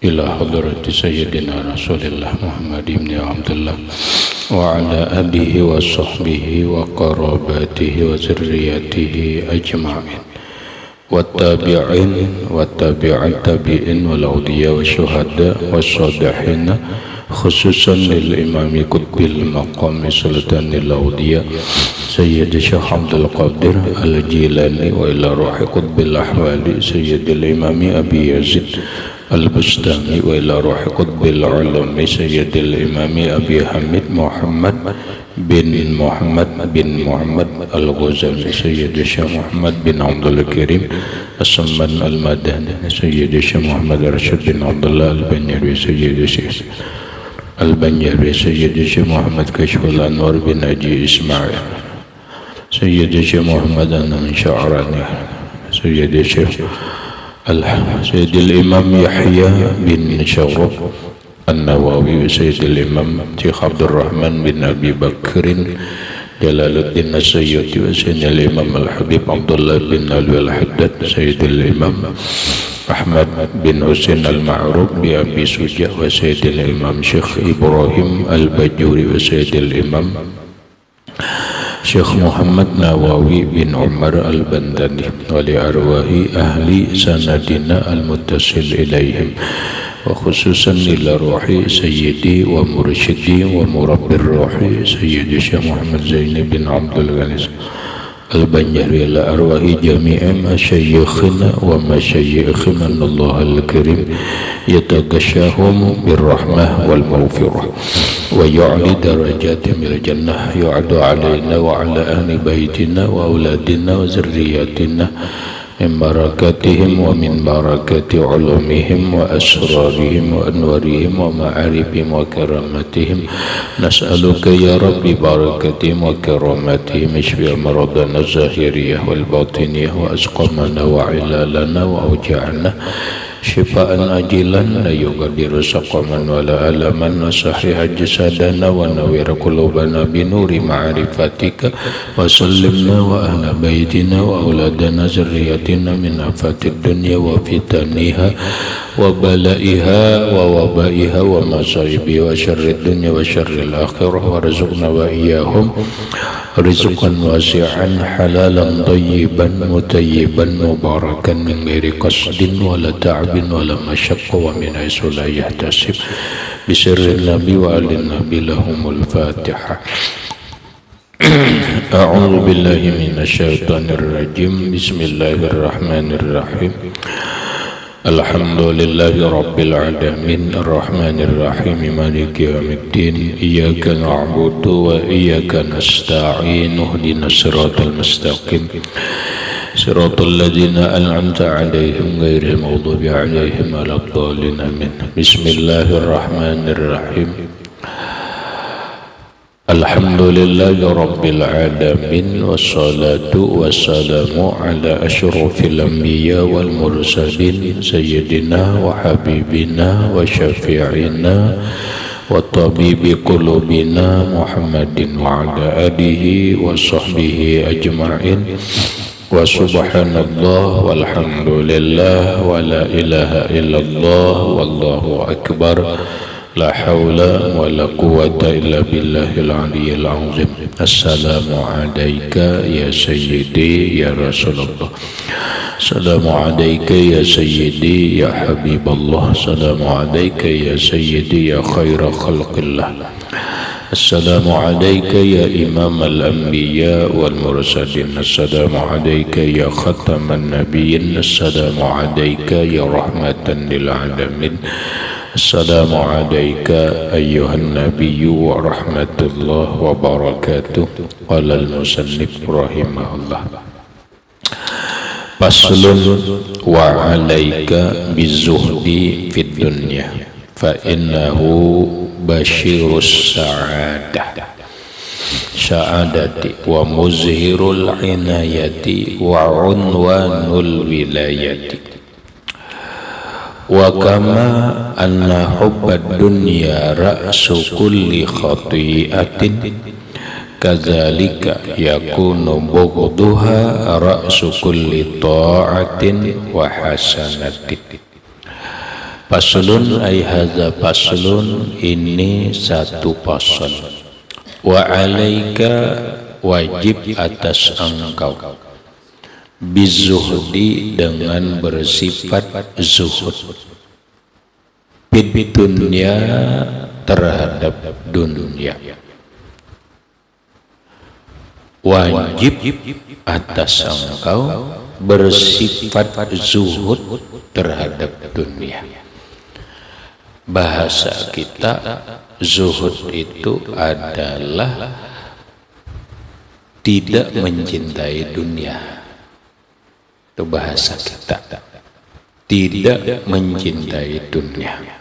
إلى حضرة سيدنا رسول الله محمد بن عبد الله وعلى آله وصحبه وقراباته وذريته أجمعين والتابعين والتابع التابعين والأولياء والشهداء والصالحين خصوصا للإمام قطب المقام سلطان الأولياء سيد الشيخ عبد القادر الجيلاني وإلى روح قطب الأحوال سيد الإمام أبي يزيد البستاني وإلى روح قطب العلم سيد الإمام أبي حميد محمد بن محمد الغزالي سيد الشيخ محمد بن عبد الكريم السمان المدني سيد الشيخ محمد رشيد بن عبد الله البنيري سيد الشيخ البنيري سيد الشيخ محمد كشف الأنوار بن أجي إسماعيل سيد الشيخ محمد أنم شعراني سيد الشيخ سيد الإمام يحيى بن شرف النووي سيد الإمام شيخ عبد الرحمن بن أبي بكر جلال الدين السيوطي وسيد الإمام الحبيب عبد الله بن علوي الحداد سيد الإمام أحمد بن حسين المعروف بأبي سجا وسيد الإمام شيخ إبراهيم البجوري وسيد الإمام شيخ محمد نواوي بن عمر البنداني ولأرواح أهل سندنا المتصل إليهم وخصوصا إلى روحي سيدي ومرشدي ومربي الروح سيدي الشيخ محمد زين بن عبد الغني البنجري إلى أرواح جميع مشايخنا ومشايخنا من الله الكريم يتغشاهم بالرحمة والمغفرة ويعلي درجاتهم إلى الجنة يعد علينا وعلى أهل بيتنا وأولادنا وذرياتنا من بركاتهم ومن بركات علومهم وأسرارهم وأنوارهم ومعارفهم وكراماتهم نسألك يا رب بركاتهم وكراماتهم اشفي مرضنا الظاهرية والباطنية وأسقامنا وعلالنا وأوجاعنا شفاء عاجلا لا يغادر سقما ولا ألما وصحح جسدنا ونوّر قلوبنا بنور معرفتك وسلمنا وأهل بيتنا وأولادنا ذريتنا من آفات الدنيا وفتنها وبلائها ووبائها ومصائبها وشر الدنيا وشر الآخرة وارزقنا وإياهم رزقا واسعا حلالا طيبا مطيبا مباركا من غير قصد ولا تعب ولا مشقة ومن حيث لا يحتسب بسر النبي وآل النبي لهم الفاتحة. أعوذ بالله من الشيطان الرجيم بسم الله الرحمن الرحيم الحمد لله رب العالمين الرحمن الرحيم مالك يوم الدين إياك نعبد وإياك نستعين اهدنا الصراط المستقيم صراط الذين أنعمت عليهم غير المغضوب عليهم ولا الضالين آمين. بسم الله الرحمن الرحيم الحمد لله رب العالمين والصلاة والسلام على أشرف الأنبياء والمرسلين سيدنا وحبيبنا وشفيعنا وطبيب قلوبنا محمد وعلى آله وصحبه أجمعين وسبحان الله والحمد لله ولا إله إلا الله والله أكبر لا حول ولا قوة إلا بالله العلي العظيم. السلام عليك يا سيدي يا رسول الله السلام عليك يا سيدي يا حبيب الله السلام عليك يا سيدي يا خير خلق الله السلام عليك يا إمام الأنبياء والمرسلين السلام عليك يا ختم النبيين السلام عليك يا رحمة للعالمين السلام عليك أيها النبي ورحمة الله وبركاته. قال المصنف رحمه الله فصل وعليك بالزهد في الدنيا فإنه بشير السعادة ومزهر العناية وعنوان الولاية وكما أن حب الدنيا رأس كل خطيئة كذلك يكون بغضها رأس كل طاعة وحسنة. Faslun ay hadza faslun, ini satu fasal. Wa alaika, wajib atas engkau, bizuhdi, dengan bersifat zuhud, bid dunya, terhadap dunia. Wajib atas engkau bersifat zuhud terhadap dunia. Bahasa kita, zuhud itu adalah tidak mencintai dunia. Itu bahasa kita, tidak mencintai dunia.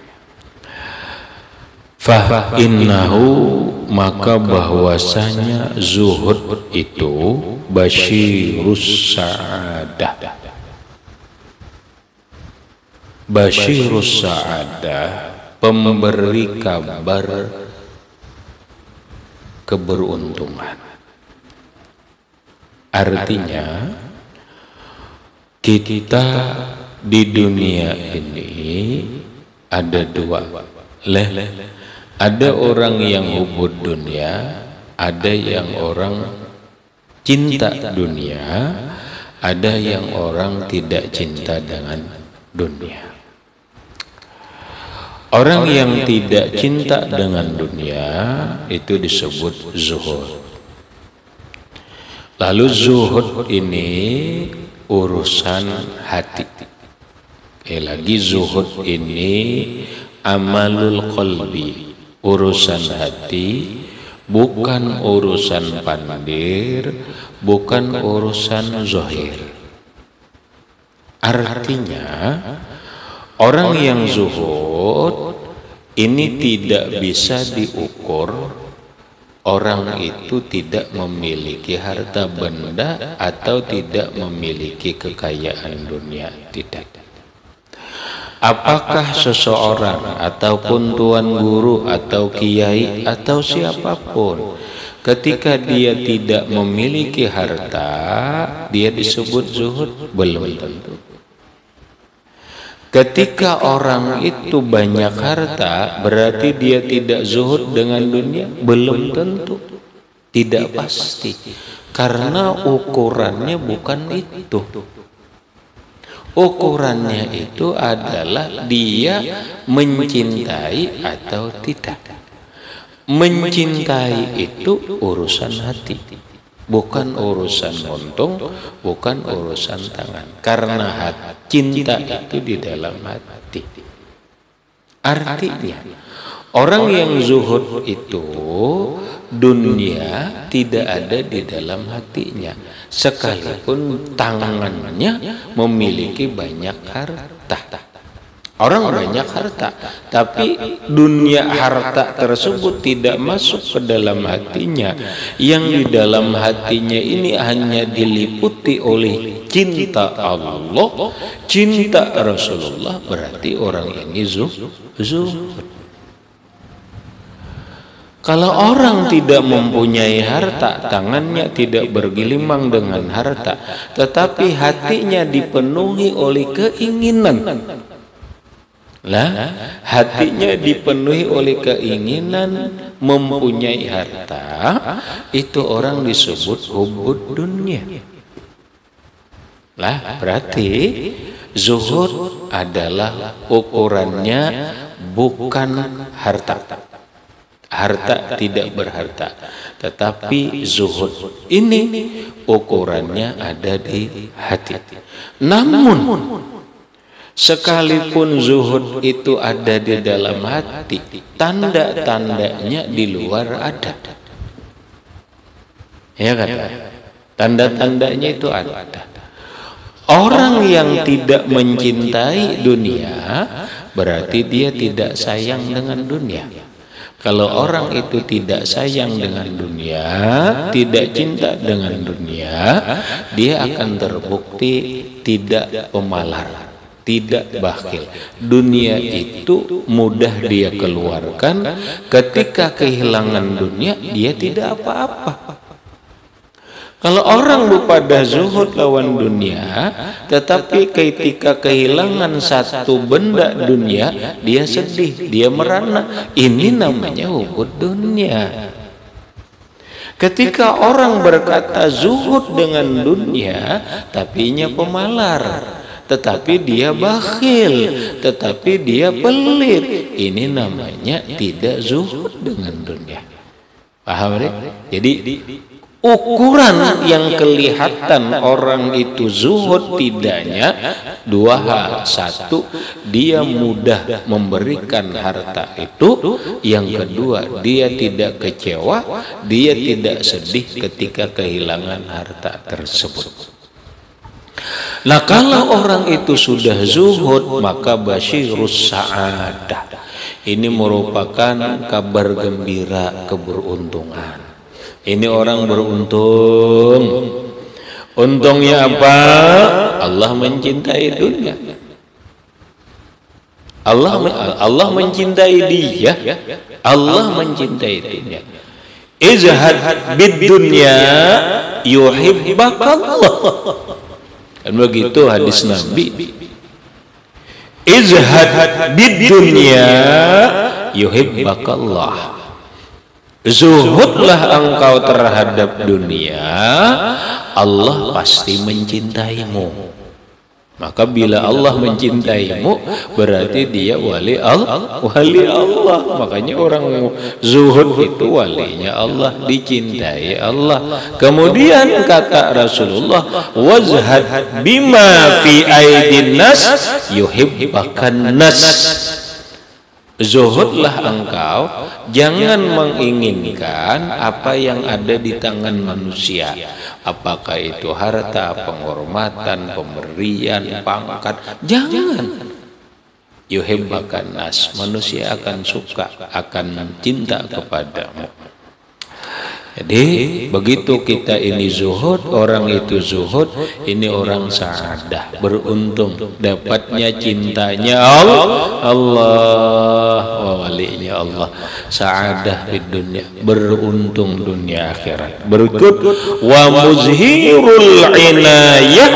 Fa innahu, maka bahwasanya zuhud itu basyirus sa'adah. Basyirus sa'adah, pemberi kabar keberuntungan. Artinya, kita di dunia ini ada dua. Ada orang yang hubud dunia, ada yang orang cinta dunia, ada yang orang tidak cinta dengan dunia. Orang yang tidak cinta dengan dunia itu disebut zuhud. Lalu zuhud ini urusan hati. Lagi zuhud ini amalul qalbi, urusan hati, bukan urusan pandir, bukan urusan zahir. Artinya, orang yang zuhud ini tidak bisa diukur. Orang itu tidak memiliki harta benda atau tidak memiliki kekayaan dunia, tidak. Apakah seseorang ataupun tuan guru atau kiai atau siapapun, ketika dia tidak memiliki harta, dia disebut zuhud? Belum tentu. Ketika orang itu banyak harta, berarti dia tidak zuhud dengan dunia? Belum tentu. Tidak pasti. Karena ukurannya bukan itu. Ukurannya itu adalah dia mencintai atau tidak. Mencintai itu urusan hati, bukan urusan untung, bukan urusan tangan. Karena cinta itu di dalam hati. Artinya, orang yang zuhud itu dunia tidak ada di dalam hatinya, sekalipun tangannya memiliki banyak harta. Orang banyak harta, tapi dunia harta tersebut tidak masuk ke dalam hatinya. Yang di dalam hatinya ini hanya diliputi oleh cinta Allah, cinta Rasulullah. Berarti orang ini zuhud. Kalau orang tidak mempunyai harta, tangannya tidak bergelimang dengan harta, tetapi hatinya dipenuhi oleh keinginan. Hatinya dipenuhi oleh keinginan mempunyai harta, itu orang disebut hubud dunia. Berarti zuhud adalah ukurannya bukan harta. Harta tidak berharta, tetapi zuhud ini ukurannya ada di hati. Namun sekalipun zuhud itu ada di dalam hati, tanda-tandanya di luar ada. Ya kan? Tanda-tandanya itu ada. Orang yang tidak mencintai dunia, berarti dia tidak sayang dengan dunia. Kalau orang itu tidak sayang dengan dunia, tidak cinta dengan dunia, dia akan terbukti tidak pemalar, tidak bakhil. Dunia itu mudah dia keluarkan. Ketika kehilangan dunia, dia tidak apa-apa. Kalau orang pada zuhud lawan dunia, tetapi ketika kehilangan satu benda dunia, dia sedih, dia merana. Ini namanya hubud dunia. Ketika orang berkata zuhud dengan dunia, tapinya pemalar, tetapi dia bakhil, tetapi dia pelit. Ini namanya tidak zuhud dengan dunia. Paham ya? Jadi ukuran yang kelihatan orang itu zuhud tidaknya dua hal. Satu, dia mudah memberikan harta itu. Yang kedua, dia tidak kecewa, dia tidak sedih ketika kehilangan harta tersebut. Nah, kalau orang itu sudah zuhud, maka basyirus sa'adah. Ini merupakan kabar gembira keberuntungan. Ini orang beruntung. Untungnya apa? Allah mencintai dunia. Allah mencintai dia. Allah mencintai dunia. Izhad bid dunya yuhibbakallah. Kan begitu hadis Nabi. Izhad bid dunya yuhibbakallah. Zuhudlah engkau terhadap dunia, Allah pasti mencintaimu. Maka bila Allah mencintaimu, berarti dia wali Allah. Makanya orang zuhud itu walinya Allah, dicintai Allah. Kemudian kata Rasulullah, wazhad bima fi aidin nas yuhibbakan nas. Zuhudlah engkau, jangan menginginkan apa yang ada di tangan manusia. Apakah itu harta, penghormatan, pemberian, pangkat. Jangan. Yuhibbakan nas, manusia akan suka, akan cinta kepadamu. Jadi begitu kita ini zuhud, orang itu zuhud, ini orang sa'adah, beruntung, dapatnya cintanya Allah, walinya Allah, sa'adah di dunia, beruntung dunia akhirat. Berikut wa muzhirul inayah.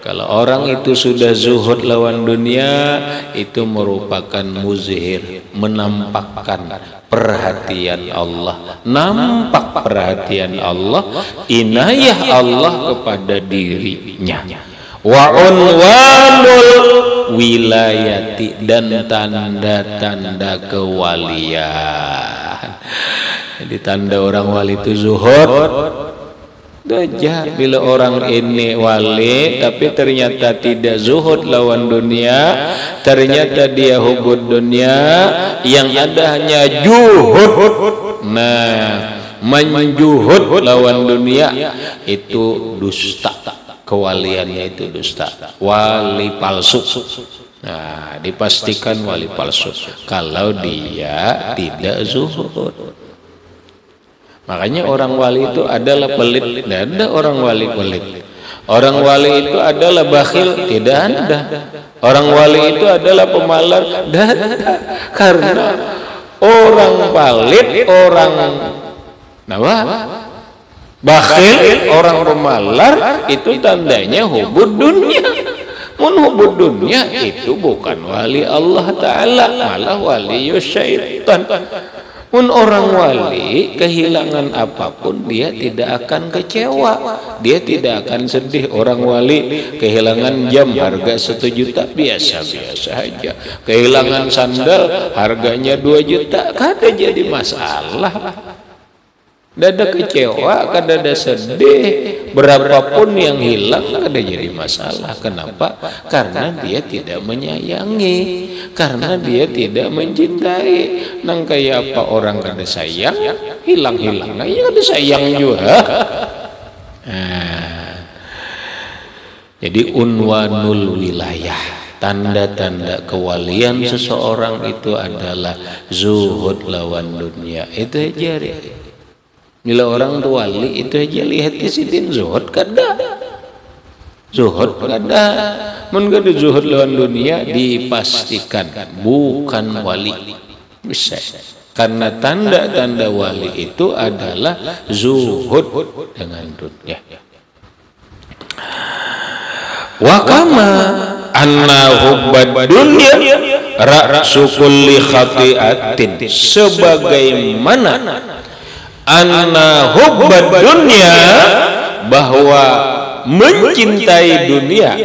Kalau orang itu sudah zuhud lawan dunia, itu merupakan muzhir, menampakkan perhatian Allah, nampak perhatian Allah, inayah Allah kepada dirinya. Wa unwanul wilayati, dan tanda-tanda kewalian. Jadi tanda orang wali itu zuhud. Aja bila orang ini wali tapi ternyata tidak zuhud lawan dunia, ternyata dia hubud dunia, yang ada hanya juhud. Nah, menjuhud lawan dunia itu dusta, kewaliannya itu dusta, wali palsu. Nah, dipastikan wali palsu kalau dia tidak zuhud. Makanya orang wali itu adalah pelit, tidak ada orang wali pelit. Orang wali itu adalah bakhil, tidak ada. Orang wali itu adalah pemalar, tidak ada. Karena orang pelit, orang bakhil, orang pemalar, itu tandanya hubud dunia. Hubud dunia itu bukan wali Allah Ta'ala, malah wali syaitan. Orang wali kehilangan apapun dia tidak akan kecewa, dia tidak akan sedih. Orang wali kehilangan jam harga 1 juta biasa-biasa aja, kehilangan sandal harganya 2 juta kada jadi masalah, kada kecewa, kada sedih. Berapapun yang hilang kada jadi masalah. Kenapa? Karena dia tidak menyayangi, karena dia tidak mencintai. Nang kayak apa orang kada sayang, hilang-hilang aja kada sayang juga. Nah, jadi unwanul wilayah, tanda-tanda kewalian seseorang itu adalah zuhud lawan dunia. Itu aja. Bila orang tu wali itu aja lihat isidin zuhud kada. Zuhud kada. Mun kada zuhud lawan dunia dipastikan bukan wali. Bisa. Karena tanda-tanda wali itu adalah zuhud dengan dunia. Wa kama anna hubbad dunya ra'su kulli khati'atin, sebagaimana anna hubbad dunya, bahwa mencintai dunia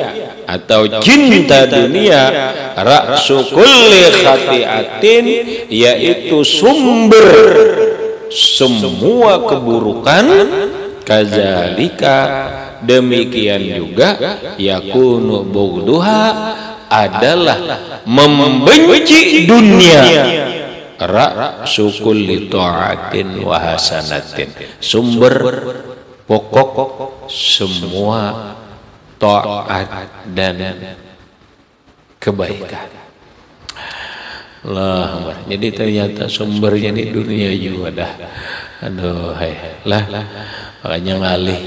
atau cinta dunia, ra'su kulli khati'atin, yaitu sumber semua keburukan, kadzalika, demikian juga, yakunu bughduha, adalah membenci dunia, ra'su kulli ta'atin wa hasanatin, sumber pokok semua taat dan kebaikan. Allah, jadi ternyata sumbernya di dunia juga dah. Aduh, lah, makanya ngalih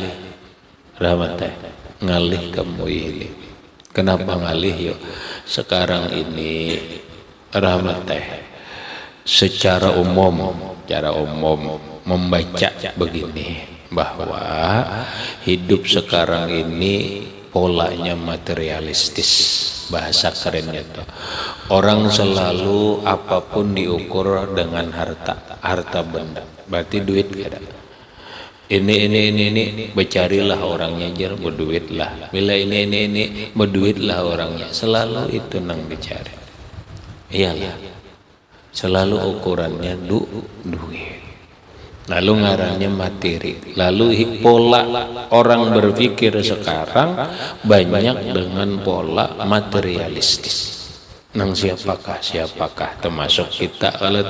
rahmat ngalih kamu ini. Kenapa ngalih yuk? Sekarang ini rahmat secara umum membaca begini, bahwa hidup sekarang ini polanya materialistis, bahasa kerennya tuh. Orang selalu apapun diukur dengan harta benda, berarti duit ada. Ini bercarilah orangnya jar berduit lah. Bila ini berduit lah orangnya. Selalu itu nang dicari. Iyalah. Selalu ukurannya duit. Lalu ngarannya materi. Lalu pola orang berpikir sekarang banyak dengan pola materialistis. Nang siapakah termasuk kita kalau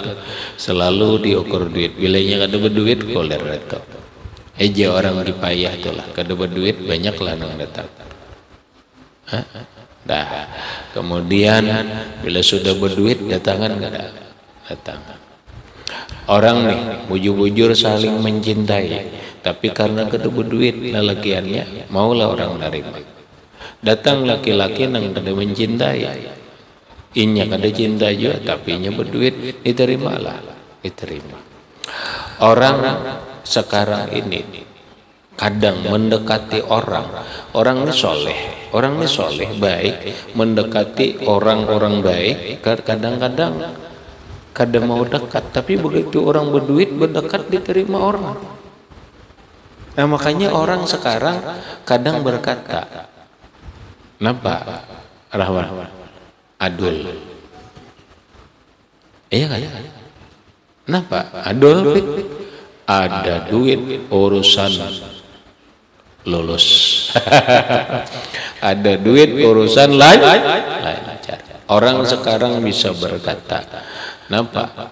selalu diukur duit. Bilanya kada berduit koler itu. Eja orang dipayah itulah, kada berduit banyaklah nang datang. Dah. Kemudian bila sudah berduit datangan kada datang. Orang nih bujur-bujur saling mencintai, tapi karena kada berduit lelakiannya maulah orang nerima. Datang laki-laki nang kada mencintai, inya kada cinta juga, tapi inya berduit, diterima. Orang sekarang ini kadang mendekati orang ini soleh baik, mendekati orang-orang baik, kadang-kadang kada mau dekat, tapi begitu orang berduit berdekat diterima orang. Nah makanya orang sekarang kadang berkata, kenapa Rahman adul? Iya kan? Kenapa adul? Ada duit urusan lulus. Ada duit urusan lancar. Orang sekarang bisa berkata, kenapa?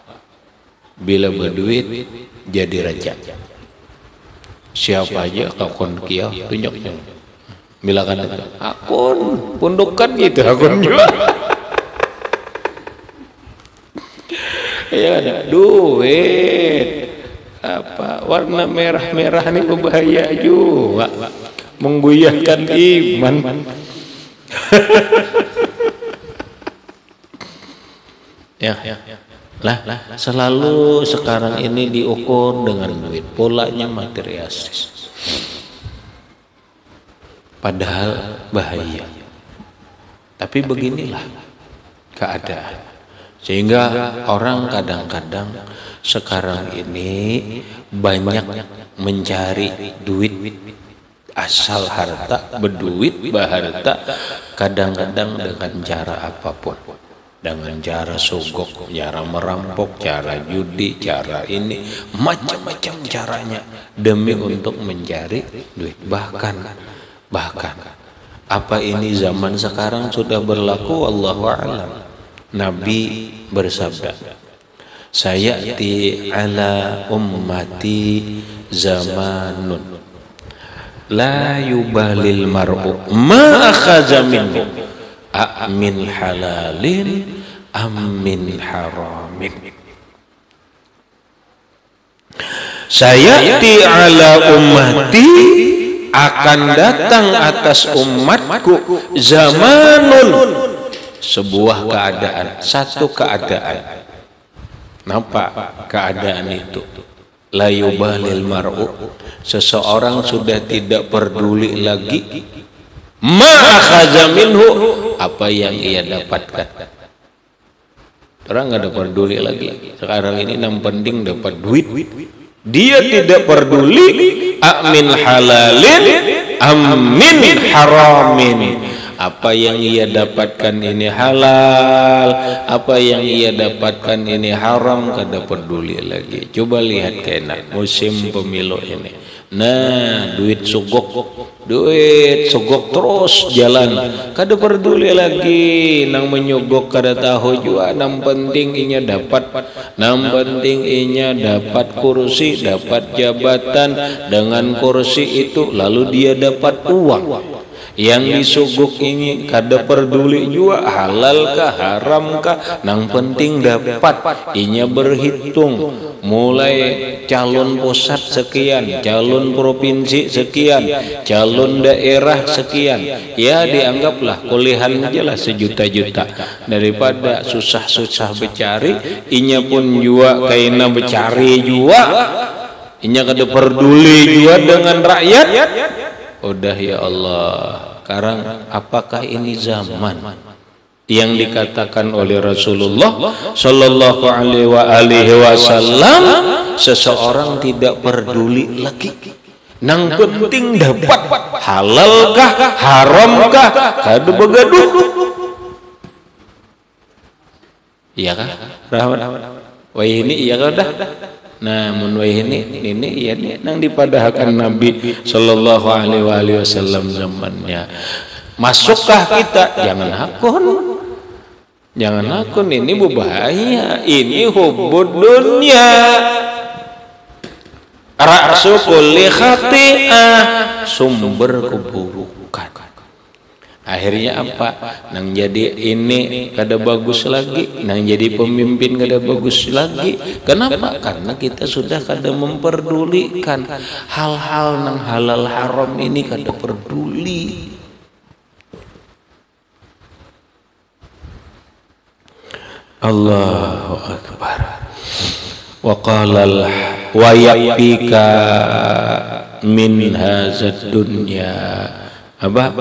Bila berduit jadi raja. Siapa aja akun kia tunjuk. Bila kan akun pundukan gitu akun juga. Ya ada duit. Apa warna merah-merah ini berbahaya juga, menggoyahkan iman. Lah selalu sekarang ini diukur dengan duit, polanya materialistis, padahal bahaya. Tapi beginilah keadaan, sehingga orang kadang-kadang sekarang ini banyak mencari duit, asal harta, berduit, berharta, kadang-kadang dengan cara apapun, dengan cara sogok, cara merampok, cara judi, cara ini, macam-macam caranya demi untuk mencari duit. Bahkan apa ini zaman sekarang sudah berlaku? Wallahu a'lam. Nabi bersabda, sayati ala ummati zamanun la yubalil mar'u ma akhadha minhu amin halalin amin haramin. Sayati ala ummati, akan datang atas umatku zamanun, sebuah keadaan, satu keadaan. Nampak keadaan itu. La yubalil mar'u, seseorang sudah tidak peduli lagi ma akhadha minhu, apa yang ia dapatkan. Orang nggak ada peduli lagi. Sekarang ini yang penting dapat duit. Dia tidak peduli amin halalin amin haramin. Apa yang ia dapatkan ini halal, apa yang ia dapatkan ini haram, kada peduli lagi. Coba lihat kena musim pemilu ini. Nah, duit sogok terus jalan. Kada peduli lagi nang menyogok, kada tahu juga. Nang penting inya dapat, nang penting inya dapat kursi, dapat jabatan. Dengan kursi itu lalu dia dapat uang. Yang disogok ini kada peduli juga halal kah haram kah, nang penting dapat. Inya berhitung mulai calon pusat sekian, calon provinsi sekian, calon daerah sekian. Ya dianggaplah kuliahan aja lah sejuta-juta, daripada susah-susah becari. Inya pun juga kaina becari juga, inya kada peduli juga dengan rakyat. Udah ya Allah, sekarang apakah ini zaman yang dikatakan oleh Rasulullah Sallallahu Alaihi Wasallam, seseorang tidak peduli lagi, nang penting dapat, halalkah haramkah, kada begaduh. Iya kan? Rahmat. Wah ini iya kan dah. Nah, mun ini ya nang dipadahkan Nabi Sallallahu Alaihi Wasallam zamannya. Masukkah kita? Jangan akun, ini berbahaya. Ini hubbud dunya, ra'su kulli khati'ah, sumber keburukan. Akhirnya apa? Nang jadi ini kada bagus lagi, nang jadi pemimpin kada bagus lagi. Kenapa? Karena kita sudah kada memperdulikan hal-hal nang halal haram ini, kada peduli. Allahu Akbar. Wa qala wa yakfika min hadzal dunya. Apa?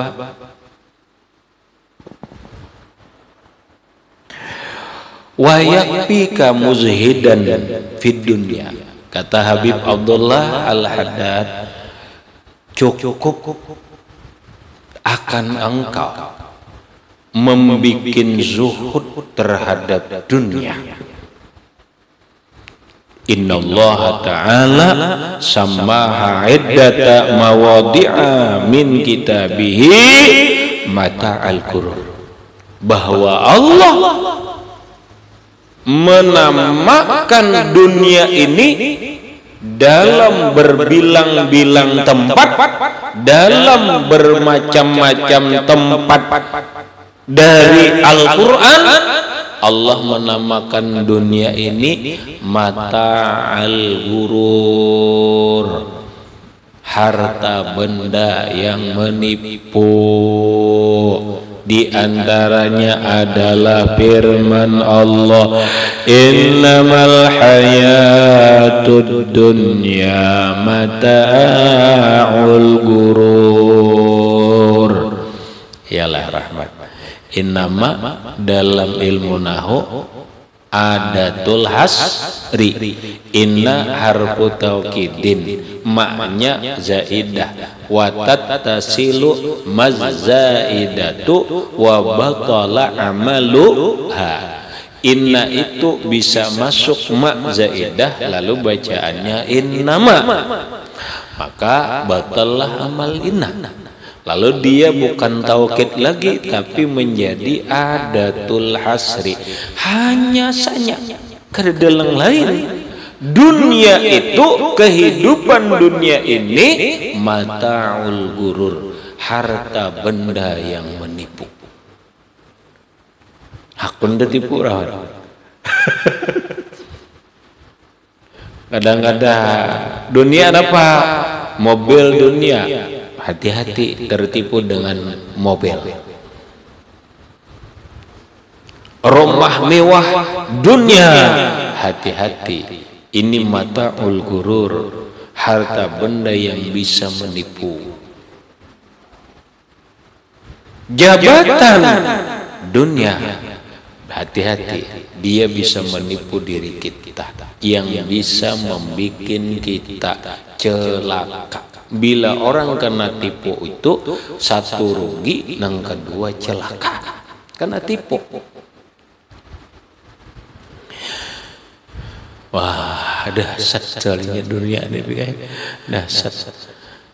Wa yakfika muzhidan fid dunya. Kata Habib Abdullah Al-Haddad, cukup akan engkau membikin zuhud terhadap dunia. Innallaha ta'ala sammaha iddata mawadi'a min kitabihi mata'al ghurur. Bahwa Allah menamakan dunia ini dalam berbilang-bilang tempat, dalam bermacam-macam tempat dari Al-Quran. Allah menamakan dunia ini mata'al ghurur, harta benda yang menipu. Di antaranya adalah firman Allah, innamal hayatud dunya mata'ul ghurur. Yalah rahmat. Innama dalam ilmu nahu adatul hasri, inna harfu taukidin, maknya zaidah, wa tattasilu mazzaidatu wa batala amaluha. Inna itu bisa masuk mak zaidah lalu bacaannya innama, maka batalah amal inna. Lalu dia bukan taukid lagi tapi menjadi adatul hasri. Hanya saja kedalang lain, dunia itu, kehidupan dunia ini mata'ul ghurur, harta benda yang menipu. Hakun dah tipu rawat. Kadang-kadang dunia apa? Mobil dunia. Hati-hati tertipu dengan mobil. Rumah mewah dunia, hati-hati. Ini mata'ul gurur, harta benda yang bisa menipu. Jabatan dunia, hati-hati, dia bisa menipu diri kita, yang bisa membuat kita celaka. Bila orang kena tipu itu, satu rugi, yang kedua celaka, kena tipu. Wah, dahsyat sekalinya dunia ini, dahsyat.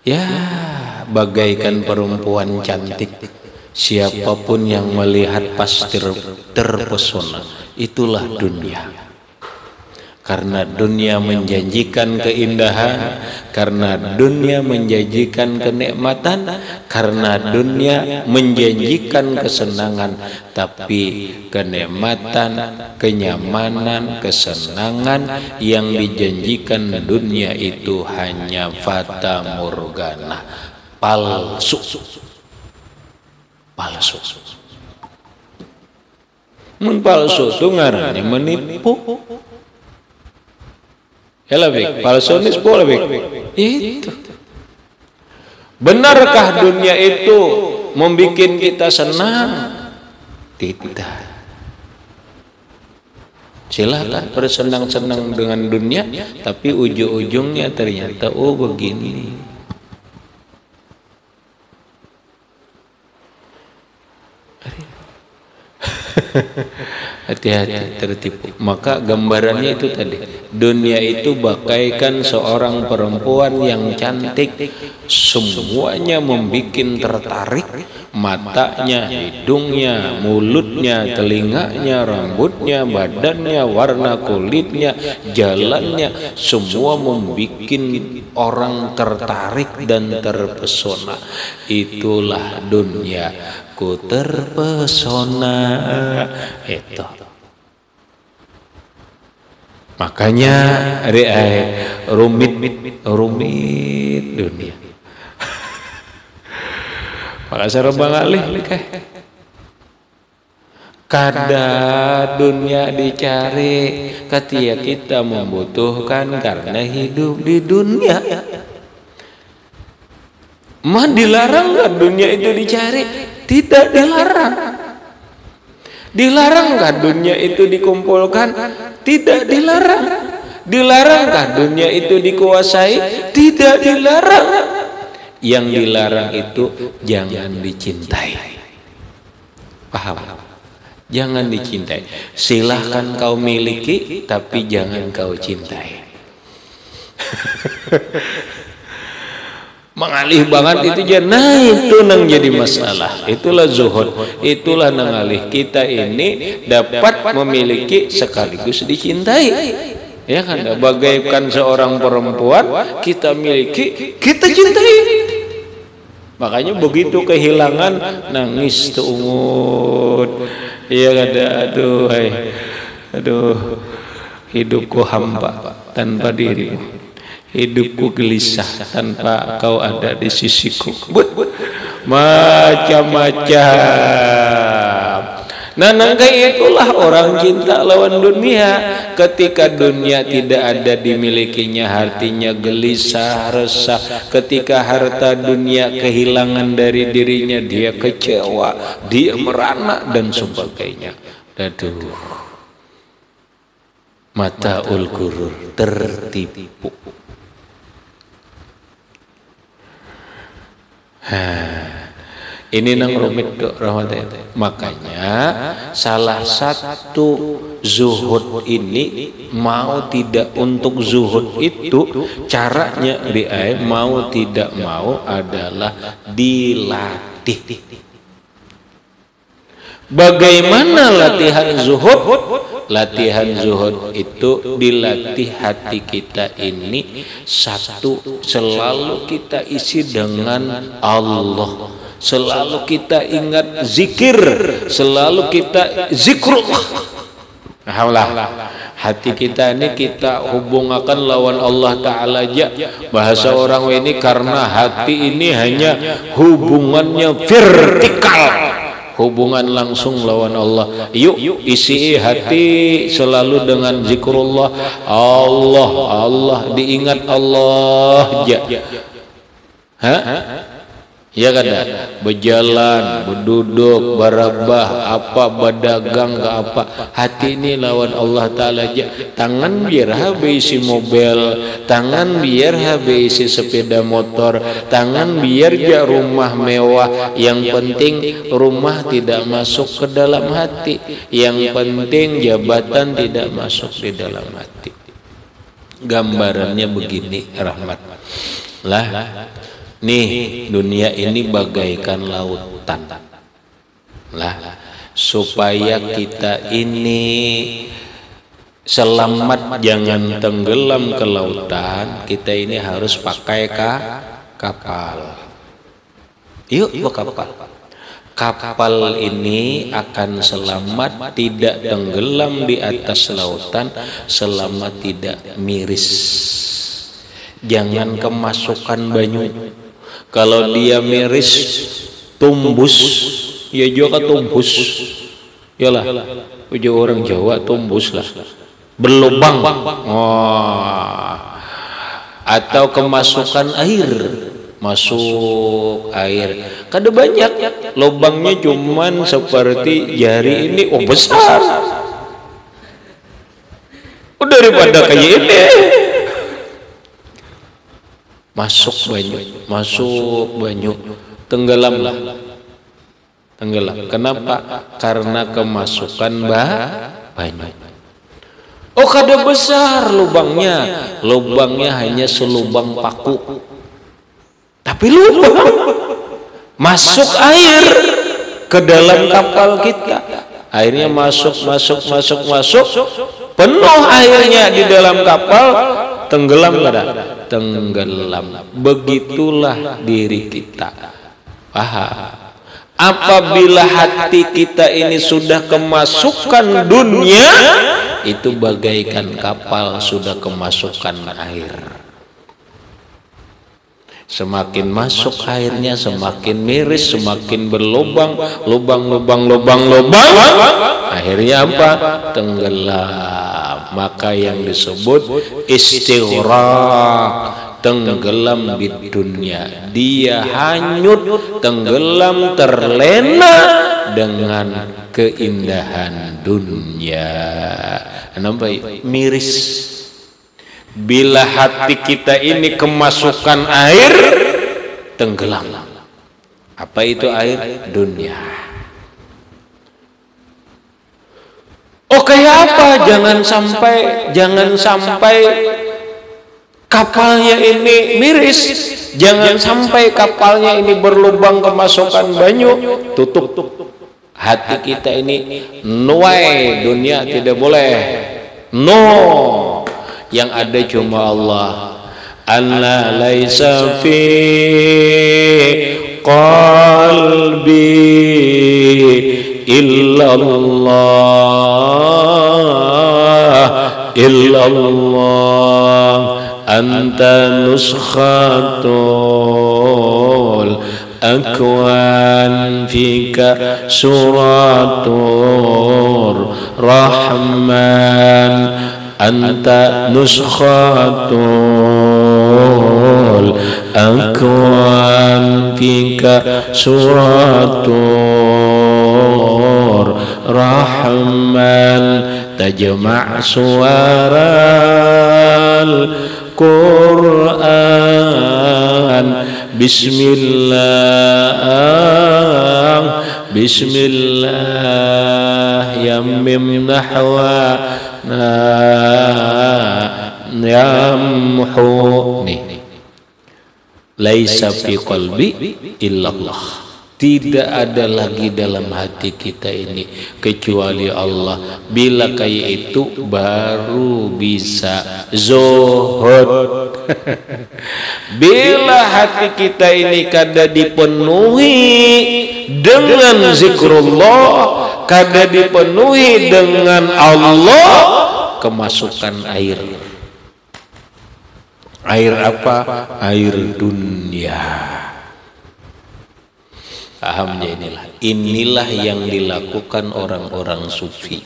Ya, bagaikan perempuan cantik, siapapun yang melihat pasti terpesona. Itulah dunia. Karena dunia menjanjikan keindahan, karena dunia menjanjikan kenikmatan, karena dunia menjanjikan kesenangan, tapi kenikmatan, kenyamanan, kesenangan yang dijanjikan dunia itu hanya fata morgana, palsu. Palsu. Mun palsu itu ngarannya menipu. Ya lebih, palsunis boleh itu. Benarkah dunia itu membuat kita senang? Tidak. Silakan bersenang-senang dengan dunia, tapi ujung-ujungnya ternyata begini. Hati-hati tertipu. Maka gambarannya itu tadi, dunia itu bagaikan seorang perempuan yang cantik, semuanya membuat tertarik, matanya, hidungnya, mulutnya, telinganya, rambutnya, badannya, warna kulitnya, jalannya, semua membuat orang tertarik dan terpesona. Itulah dunia. Ku terpesona itu. Makanya rumit dunia. Maka serba ngalih kada dunia dicari, ketika kita membutuhkan karena hidup di dunia. Mah dilarang nggak dunia itu dicari? Tidak dilarang. Dilarangkah dunia itu dikumpulkan? Tidak dilarang. Dilarangkah dunia itu dikuasai? Tidak dilarang. Yang dilarang itu jangan dicintai. Paham? Jangan dicintai. Silahkan kau miliki, tapi jangan kau cintai. Mengalih banget itu aja. Nah, itu nang jadi masalah. Itulah zuhud, itulah nangalih. Kita ini dapat memiliki sekaligus dicintai. Ya kan, bagaikan seorang perempuan kita miliki, kita cintai. Makanya begitu kehilangan nangis tuh ungut. Iya kada, aduh, hidupku hampa tanpa dirimu. Hidupku gelisah tanpa kau ada di sisiku. Macam-macam. Nah, itulah orang cinta lawan dunia. Ketika dunia tidak ada dimilikinya, hatinya gelisah, resah. Ketika harta dunia kehilangan dari dirinya, dia kecewa, dia merana dan sebagainya. Aduh, mata'ul gurur, tertipu. Ini nang rumit dok rahmatnya. Makanya salah satu zuhud ini, mau tidak untuk zuhud itu caranya mau tidak mau adalah dilatih. Bagaimana latihan zuhud? Latihan zuhud itu dilatih hati kita ini, satu, selalu kita isi dengan Allah, selalu kita ingat zikir, selalu kita zikrullah. Hati kita ini kita hubungkan lawan Allah Ta'ala aja. Bahasa orang ini karena hati ini hanya hubungannya vertikal, hubungan langsung lawan Allah. Yuk isi hati selalu dengan zikrullah. Allah diingat Allah aja. Ya kan, berjalan, berduduk, berabah, apa, berdagang ke apa, hati ini lawan Allah Ta'ala aja. Tangan biar habis isi mobil, tangan biar habis isi sepeda motor, tangan biar ya rumah mewah. Yang penting rumah tidak masuk ke dalam hati, yang penting jabatan tidak masuk di dalam hati. Gambarannya begini, rahmat lah. Nih, dunia ini bagaikan lautan lah. Supaya kita ini selamat jangan tenggelam ke lautan, kita ini harus pakai kapal. Yuk kapal. Kapal ini akan selamat tidak tenggelam di atas lautan selama tidak miris. Jangan kemasukan banyu. Kalau dia miris, tumbus, ya juga tumbus. Yalah, ujar orang Jawa tumbus lah, berlubang. Atau kemasukan air, masuk air. Kada banyak, lubangnya cuman seperti jari ini, besar. Daripada kayak ini. Masuk banyu, tenggelam. Kenapa? Karena kemasukan banyu. Oh, kada besar lubangnya hanya selubang paku, tapi lubang masuk air ke dalam kapal kita. Airnya masuk, penuh airnya di dalam kapal. Tenggelam kada? Tenggelam. Begitulah diri kita. Apabila hati kita ini sudah kemasukan dunia, itu bagaikan kapal sudah kemasukan air. Semakin masuk airnya, semakin miris, semakin berlubang, lubang. Akhirnya apa? Tenggelam. Maka yang disebut istighraq, tenggelam di dunia. Dia hanyut, tenggelam, terlena dengan keindahan dunia. Nampak miris. Bila hati kita ini kemasukan air, tenggelam. Apa itu air? Dunia. Oh, kayak apa? Jangan sampai kapalnya ini miris. Jangan sampai kapalnya ini berlubang kemasukan banyu. Tutup hati kita ini. Nuai, dunia tidak boleh. No. Yang ada cuma Allah. Alla laisa fi qalbi illallah anta nuskhatul akwan fika suratur rahman anta nuskhatul akwan fika suratur rahman tajma' suwaral Quran bismillah yammim nahwa yamhu laisa fi qalbi illallah. Tidak ada lagi dalam hati kita ini kecuali Allah. Bila kayak itu baru bisa zuhud. Bila hati kita ini kada dipenuhi dengan zikrullah, kada dipenuhi dengan Allah, kemasukan air. Air apa? Air dunia. Pahamnya inilah yang dilakukan orang-orang sufi.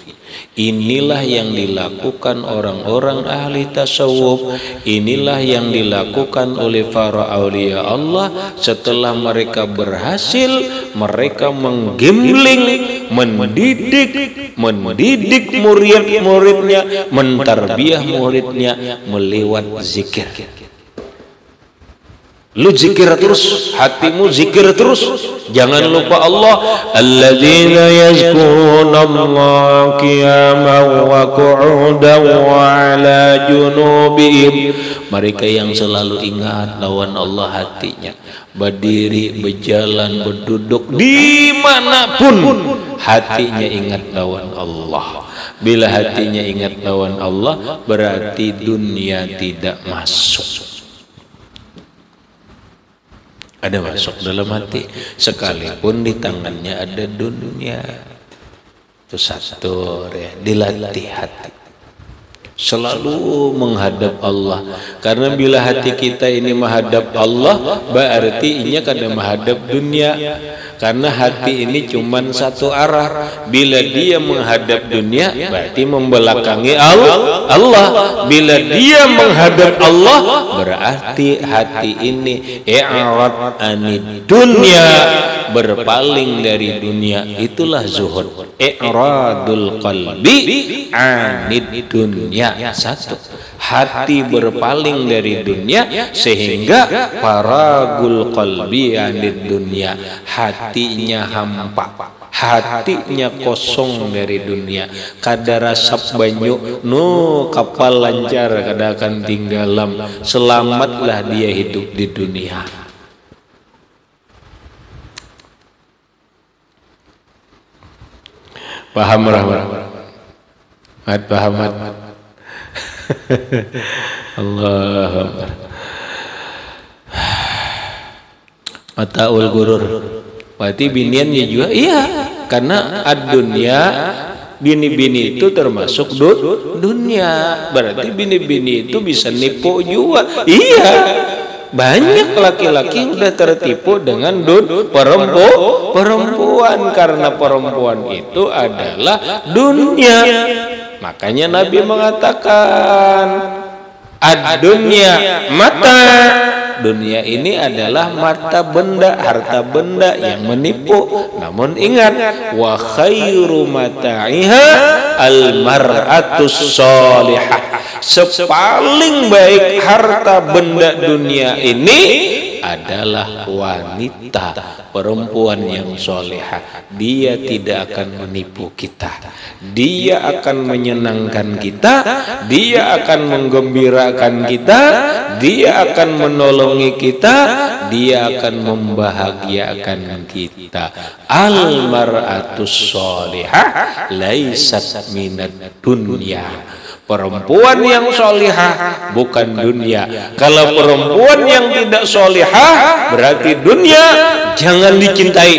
Inilah yang dilakukan orang-orang ahli tasawuf. Inilah yang dilakukan oleh para aulia Allah. Setelah mereka berhasil, mereka menggembling, mendidik murid-muridnya, mentarbiyah muridnya melewat zikir. Lu zikir terus, hatimu zikir terus, jangan lupa Allah. Alladzina yazkurunallaha qiyaman wa qu'udan wa 'ala junubihim. Mereka yang selalu ingat lawan Allah hatinya, berdiri, berjalan, berduduk, dimanapun hatinya ingat lawan Allah. Bila hatinya ingat lawan Allah, berarti dunia tidak masuk. Ada masuk dalam hati, sekalipun di tangannya ada dunia. Itu satu ya, dilatih hati selalu menghadap Allah, karena bila hati kita ini menghadap Allah, berarti inya kada menghadap dunia, karena hati ini cuma satu arah. Bila dia menghadap dunia, berarti membelakangi Allah. Bila dia menghadap Allah, berarti hati ini i'rad anid dunya, berpaling dari dunia. Itulah zuhud, i'radul qalbi anid dunya. Satu, hati berpaling dari dunia, sehingga faragul qalbi anid dunya, hatinya hampa, hatinya kosong dari dunia. Kada rasap banyu no kapal lancar kada akan tinggalam, selamatlah dia hidup di dunia. Paham paham Allahumma mataul gurur. Berarti biniannya juga iya, karena ad-dunya, bini-bini itu termasuk dunia. Berarti bini-bini itu bisa nipu juga. Iya, banyak laki-laki udah tertipu dengan perempuan, karena perempuan itu adalah dunia. Makanya Nabi mengatakan ad-dunya mata. Dunia ini adalah mata benda, harta benda yang menipu. Namun ingat, wa khairu mata'iha al-mar'atus sholihah. Sepaling baik harta benda dunia ini adalah wanita, perempuan yang solehah. Dia tidak akan menipu kita, dia akan menyenangkan kita, dia akan menggembirakan kita, dia akan menolongi kita, dia akan membahagiakan kita. Al mar'atus solehah laisat minad dunya. Perempuan yang solihah bukan dunia. Kalau perempuan yang tidak solihah, berarti dunia, jangan dicintai.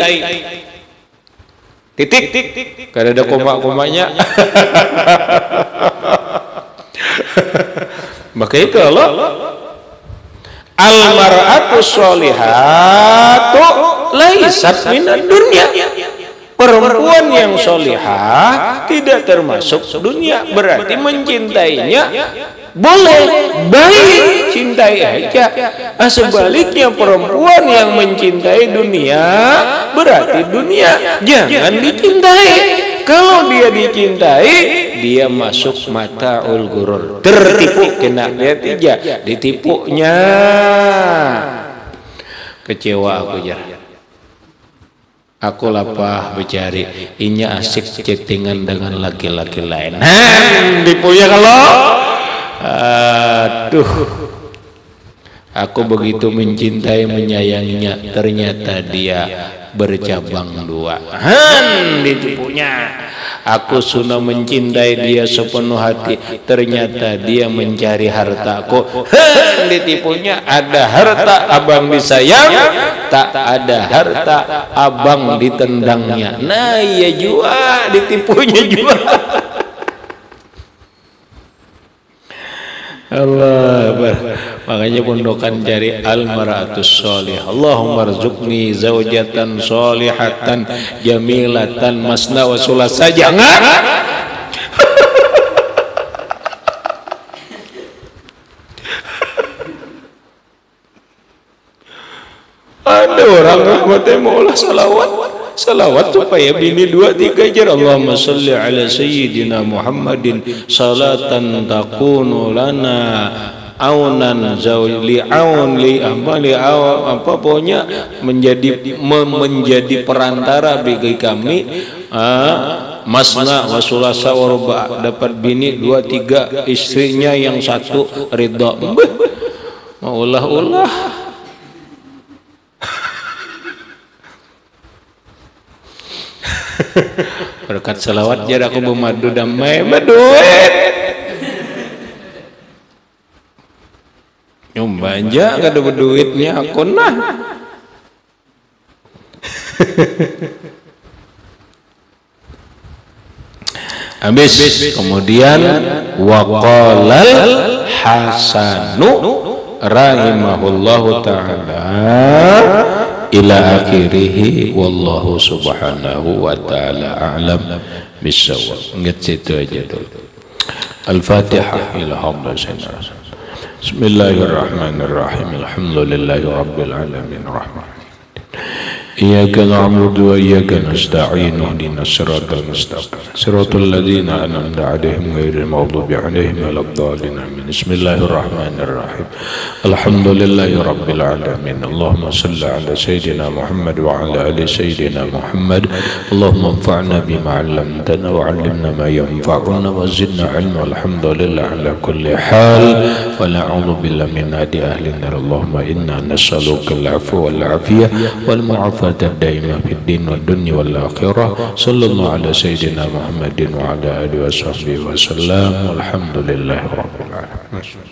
Titik. Karena ada koma-komanya. Maka itu Allah, al-mar'atu sholihatu laisat minad dunya. Perempuan yang solihah tidak termasuk dunia, berarti mencintainya boleh, baik, cintai aja. Sebaliknya perempuan yang mencintai dunia, berarti dunia jangan dicintai. Kalau dia dicintai, dia masuk mataul gurur, tertipu, kena dia tiga, ditipunya. Kecewa aku jar. Aku lapah bercari, inya asik chattingan dengan laki-laki lain. Dipunya kalau, aduh, aku begitu mencintai, menyayanginya, ternyata dia bercabang dua. Ditipunya. Aku sudah mencintai dia sepenuh hati, ternyata dia mencari hartaku. Ditipunya. Ada harta abang disayang, tak ada harta abang ditendangnya. Nah iya juga, ditipunya juga. Allah. Makanya pondokan cari al-mar'atus sholih. Allahumma rzuqni zaujatan sholihatan jamilatan masna wa sulasa. Jangan. Ada orang rahmatnya maulah salawat supaya bini 2-3 jar. Allahumma salli ala sayyidina Muhammadin salatan takunu lana aunan zawli aun li amali apa pokoknya menjadi perantara bagi kami masna wa sulasa wa ruba, dapat bini 2-3, istrinya yang 1 ridha. Maulah berkat salawat jar aku bermadu damai berduit nyumba aja gak ada berduitnya aku nah. Habis kemudian waqalal Hasanu rahimahullahu ta'ala ila akhirih wallahu subhanahu wa ta'ala a'lam bisawab. Ingat situ aja dulu. Al-Fatihah ila hamdulillah. Bismillahirrahmanirrahim. Alhamdulillahi rabbil alamin rahman. إياك نعبد وإياك نستعين اهدنا الصراط المستقيم صراط الذين أنعمت عليهم غير المغضوب عليهم ولا الضالين آمين. بسم الله الرحمن الرحيم. الحمد لله رب العالمين. اللهم صل على سيدنا محمد وعلى آل سيدنا محمد. اللهم انفعنا بما علمتنا وعلمنا ما ينفعنا وزدنا علما. الحمد لله على كل حال ونعوذ بالله من عذاب أهل النار. اللهم إنا نسألك العفو والعافية والمعافاة الدائمة في الدين والدنيا والآخرة. صلى الله على سيدنا محمد وعلى آله وصحبه وسلم والحمد لله رب العالمين.